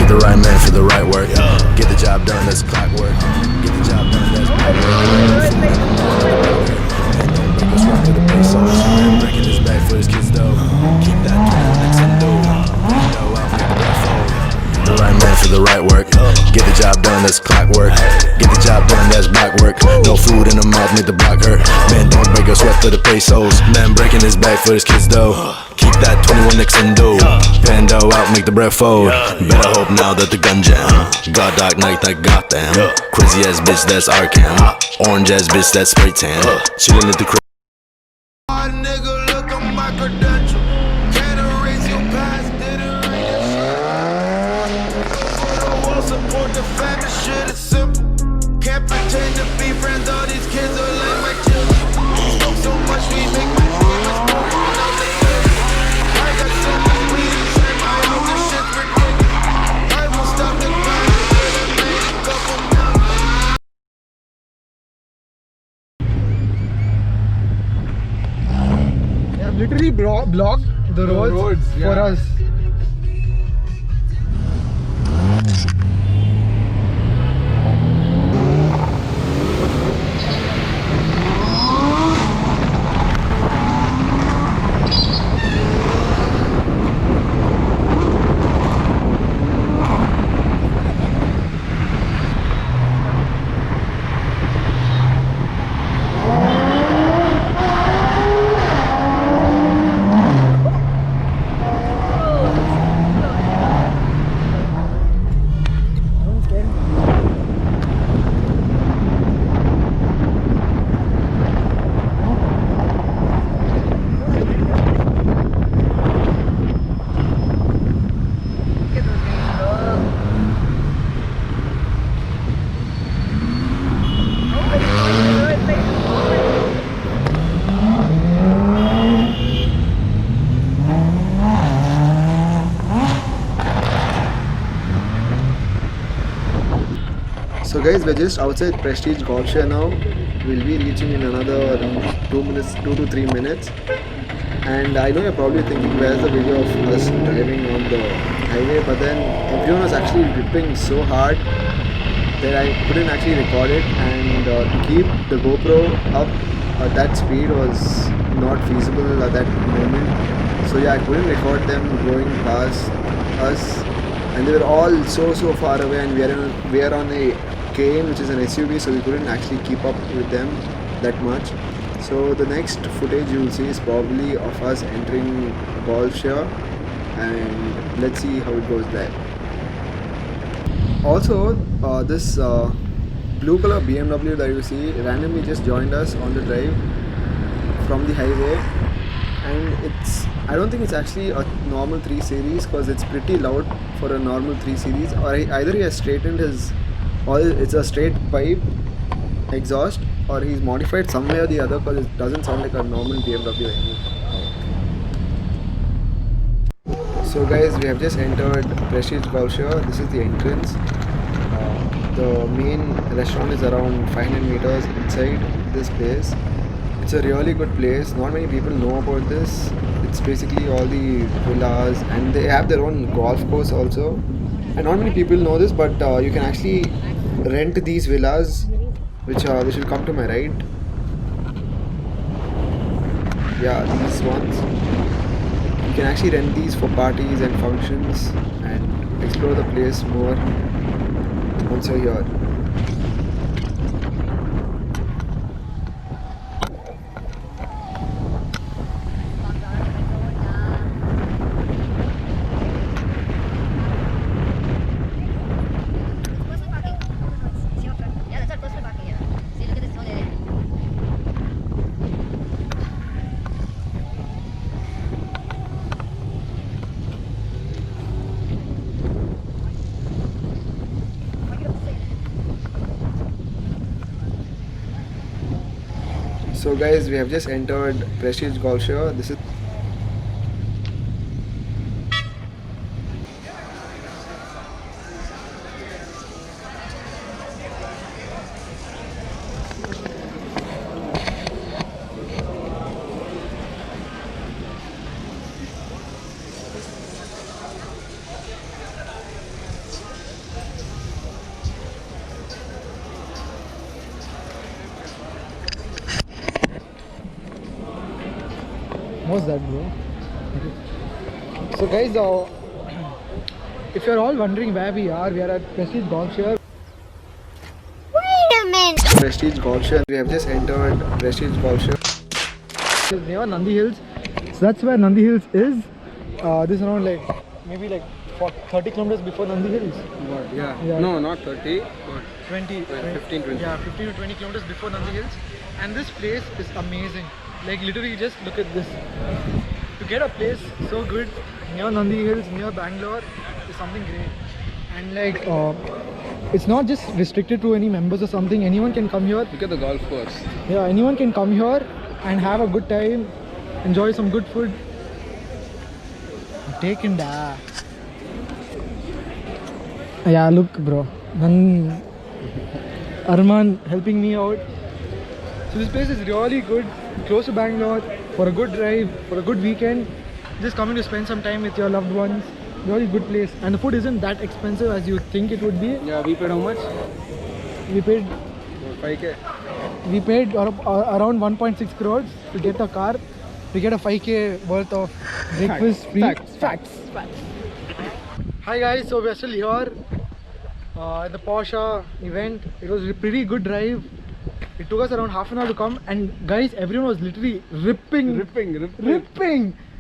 the right man for the right work. Get the job done, that's clockwork. Get the job done, that's clockwork. And don't break us right to the pesos. Man breaking his back for his kids though. Keep that 21 Nintendo. Window out, make the black fold. The right man for the right work. Get the job done, that's clockwork. Get the job done, that's block work. No food in the mouth, make the block hurt. Man, don't break us sweat for the pesos. Man breaking his back for his kids though. Keep that 21 Nintendo. Pando out, make the breath fold. Better hope now that the gun jam. God dark night, that goddamn. Crazy ass bitch, that's Arkham. Orange ass bitch, that's spray tan. Chillin' at the crib. Nigga, look on my credential. Can't erase your past, didn't read your shit. For the wall, support the family, shit is simple. Can't pretend to be friends, all these kids are like my children. Smoke so much, we make my neighbors more than other kids. I got so much weed inside my house, this shit's ridiculous. I won't stop the grind, I made a couple million. Literally blocked the roads for us. So guys, we're just outside Prestige Golf Share now. We'll be reaching in another 2 to 3 minutes. And I know you're probably thinking, where's the video of us driving on the highway? But then everyone was actually ripping so hard that I couldn't actually record it. And to keep the GoPro up at that speed was not feasible at that moment. So yeah, I couldn't record them going past us. And they were all so far away, and we are on a Cayenne, which is an SUV, so we couldn't actually keep up with them that much. So the next footage you will see is probably of us entering Golf Share, and let's see how it goes there. Also, this blue color BMW that you see randomly just joined us on the drive from the highway, and I don't think it's actually a normal 3 Series because it's pretty loud for a normal 3 Series, or either he has straightened his, or it's a straight pipe exhaust, or he's modified some way or the other because it doesn't sound like a normal BMW anymore. So guys, we have just entered Prestige Golf Share. This is the entrance. The main restaurant is around 500 meters inside this place. It's a really good place. Not many people know about this. It's basically all the villas, and they have their own golf course also. And not many people know this, but you can actually rent these villas, which will come to my right. Yeah, these ones. You can actually rent these for parties and functions and explore the place more once you're here. So guys, we have just entered Prestige Golf Share. This is knows that, bro. So guys, if you're all wondering where we are at Prestige Golf Share. Wait a minute. Prestige Golf Share. We have just entered Prestige Golf Share. It's near Nandi Hills. So that's where Nandi Hills is. This is around like maybe like 30 kilometers before Nandi Hills. What? Yeah. Yeah. No, not 30. What? 20, 15, 20. Yeah, 15 to 20 kilometers before Nandi Hills. And this place is amazing. Like literally just look at this. To get a place so good near Nandi Hills, near Bangalore is something great. And like it's not just restricted to any members or something. Anyone can come here. Look at the golf course. Yeah, anyone can come here and have a good time, enjoy some good food. Take in da. Yeah, look, bro. Arman helping me out. So this place is really good, close to Bangalore, for a good drive, for a good weekend. Just coming to spend some time with your loved ones. Really good place, and the food isn't that expensive as you think it would be. Yeah, we paid how much? We paid 5k. We paid around 1.6 crores to get a car. We get a 5k worth of breakfast free. Facts. Hi guys, so we are still here at the Porsche event. It was a pretty good drive. It took us around half an hour to come, and guys, everyone was literally ripping.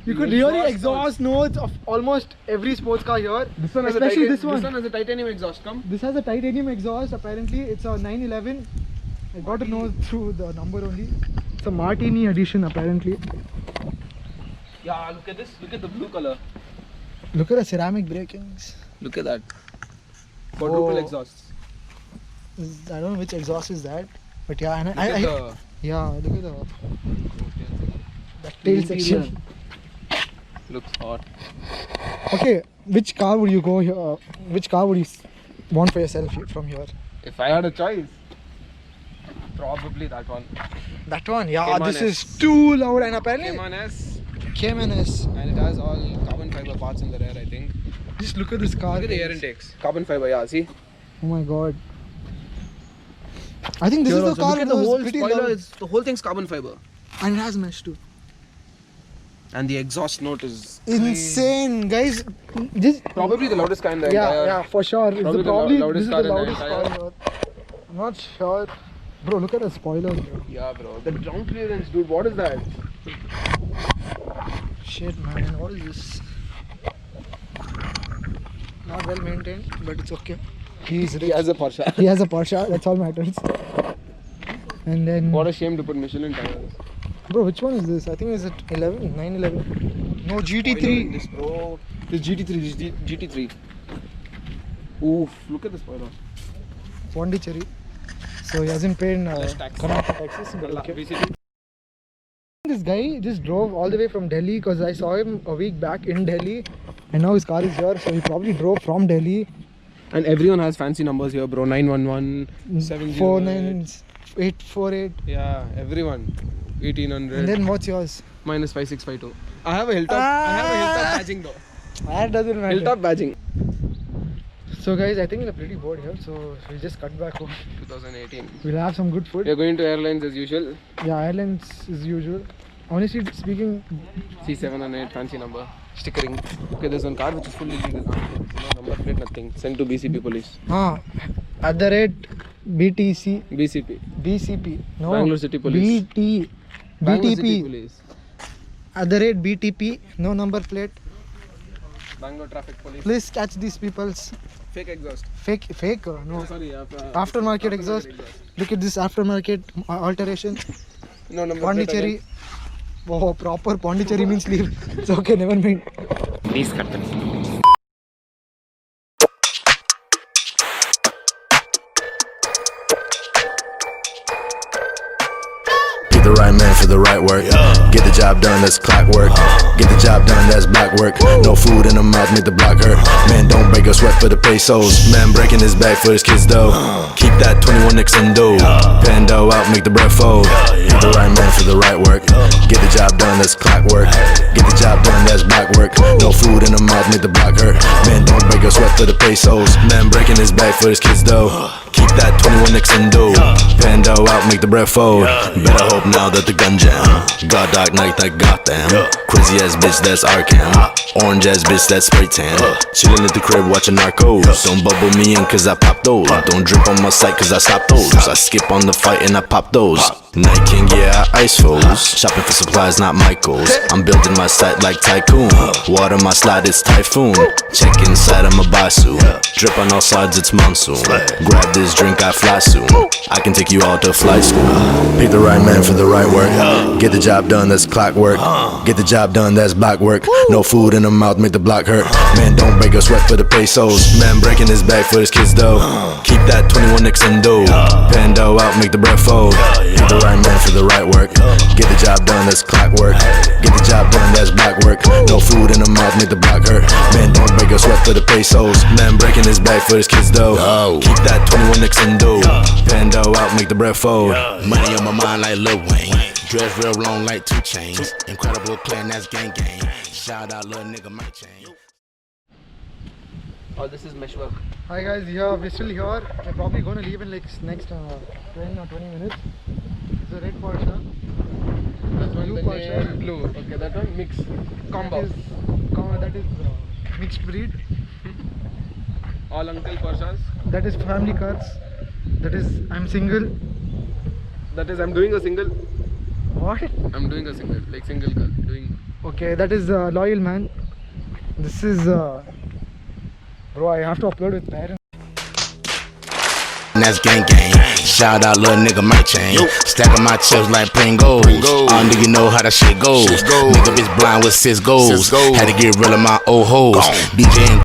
You could really exhaust notes of almost every sports car here. This one has especially this This one has a titanium exhaust. Come. This has a titanium exhaust. Apparently, it's a 911. I got to know through the number only. It's a Martini edition, apparently. Yeah, look at this. Look at the blue color. Look at the ceramic brakings. Look at that. Quadruple Oh. exhausts. I don't know which exhaust is that, but yeah, and Look at the yeah, look at the tail section. Looks hot. Okay, which car would you go here? Which car would you want for yourself from here? If I had a choice, probably that one. That one, yeah. Cayman This S. is too loud, and apparently Cayman S, Cayman S. and it has all carbon fiber parts in the rear, I think. Just look at this car. Look at the air guys. intakes. Carbon fiber, yeah. See. Oh my god. I think this is the car Look at that the was whole pretty spoiler. loud. The whole thing's carbon fiber, And it has mesh too. and the exhaust note is Insane, guys. Just probably the loudest car in the yeah, entire. yeah, for sure. It's Probably the probably loudest this is the car in the loudest entire- car here. I'm not sure. Bro, look at the spoilers, bro. Yeah, bro. The ground clearance, dude. What is that? Shit, man. What is this? Not well maintained, but it's okay. He has a Porsche. He has a Porsche. That's all matters. And then, What a shame to put Michelin tires. bro, which one is this? I think it's at 11, 911. No, GT3. This, bro. This GT3. This GT3. Oof! Look at this spoiler. Pondicherry. So he hasn't paid tax. Karnataka taxes. But okay. Basically. This guy just drove all the way from Delhi because I saw him a week back in Delhi, and now his car is here. So he probably drove from Delhi. And everyone has fancy numbers here, bro. 911, 708. 49848. Yeah, everyone. 1800. And then what's yours? minus 5652. I have a Hilltop. I have a Hilltop badging though. That doesn't matter. Hilltop badging. So guys, I think we're pretty bored here, so we'll just cut back home. 2018. We'll have some good food. We are going to airlines as usual. Yeah, airlines as usual. Honestly speaking, C708 fancy number. Stickering. Okay, there's one car which is fully legal. No number plate, nothing. Sent to BCP police. at the rate BTC, BCP. BCP, no, Bangalore City Police. Bangalore City BTP, Police. at the rate BTP, no number plate. Bangalore Traffic Police. Please catch these people's Fake exhaust. fake, no. Oh, sorry. Aftermarket exhaust. Look at this aftermarket alteration. No number Pondicherry. Oh, proper Pondicherry means leave. It's okay, never mind. Please cut this. Be the right man for the right work. Get the job done, that's clockwork. Get the job done, that's black work. No food in the mouth, make the block hurt. Man, don't break a sweat for the pesos. Man, breaking his back for his kids, though. Keep that 21 Nixon dough. Pando out, make the bread fold. Be the right man for the right work. Get the job done, that's clockwork. Get the job done, that's black work. No food in the mouth, make the block hurt. Man, don't break a sweat for the pesos. Man, breaking his back for his kids, though. Keep that 21 Nixon dough. Pando out, make the bread fold. Better hope now that the gun jam. God Dark Knight like Gotham. Crazy ass bitch, that's Arkham. Orange ass bitch, that's spray tan. Chillin' at the crib watching Narcos. Don't bubble me in cause I pop those. Don't drip on my sight cause I stop those. I skip on the fight and I pop those. Night King, yeah, I ice foes. Shopping for supplies, not Michaels. I'm building my site like Tycoon. Water my slide, it's Typhoon. Check inside, I'm a Basu. Drip on all sides, it's monsoon. Grab this drink, I fly soon. I can take you all to flight school. Pick the right man for the right work. Get the job done, that's clockwork. Get the job done, that's block work. No food in the mouth, make the block hurt. Man, don't break a sweat for the pesos. Man, breaking his back for his kids, though. Keep that 21 Nixon dough. Pando out, make the bread fold. Pick the right man for the right work. Get the job done, that's clockwork. Get the job done, that's block work. No food in the mouth, make the block hurt. Man, don't break a sweat for the pesos. Man, breaking his back for his kids, though. Keep that 21 Nixon dough. Pando out, make the bread fold. Money on my mind like Lil Wayne. Dress real long like 2 Chainz. Incredible clan, that's gang gang. Shout out little nigga Mike Chain. Oh, this is mesh work. Hi guys, yeah, we're still here. We're probably going to leave in like next 10 or 20 minutes. It's a red Porsche. That's one Blue the Porsche. name blue. Okay, that one mix combo. That is mixed breed. All uncle Porsches. That is family cars. That is I'm single. That is I'm doing a single. What? I'm doing a single, like single girl doing. Okay, that is loyal man. This is bro. I have to upload with parents. That's gang gang. Shout out little nigga Mike Chain. Stacking my chips like Pringles. All nigga know how that shit goes. Nigga bitch blind with 6 goals. Had to get rid of my old hoes. DJing